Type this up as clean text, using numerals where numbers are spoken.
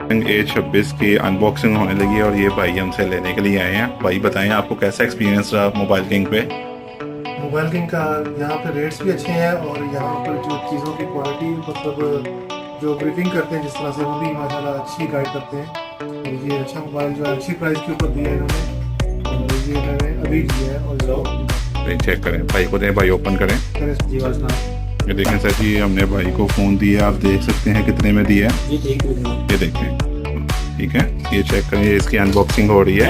A26 की unboxing होने लगी है और ये भाई हमसे लेने के लिए आए हैं। भाई बताएं आपको कैसा एक्सपीरियंस रहा मोबाइल किंग पे? मोबाइल किंग का यहाँ पे रेट्स भी अच्छे हैं और यहाँ पर जो चीज़ों की क्वालिटी मतलब जो ब्रीफिंग करते हैं जिस तरह से वो भी माशाल्लाह अच्छी गाइड करते हैं। और ये अच्छा मोबाइल जो है अच्छी प्राइस के ऊपर दिया है इन्होंने और ये मैंने अभी लिया है। और भाई चेक करें, भाई को दें, भाई ओपन करें। जी ये देखें सर जी, हमने भाई को फ़ोन दिया, आप देख सकते हैं कितने में दिया है। ये देखें, ठीक है, ये चेक करें, ये इसकी अनबॉक्सिंग हो रही है।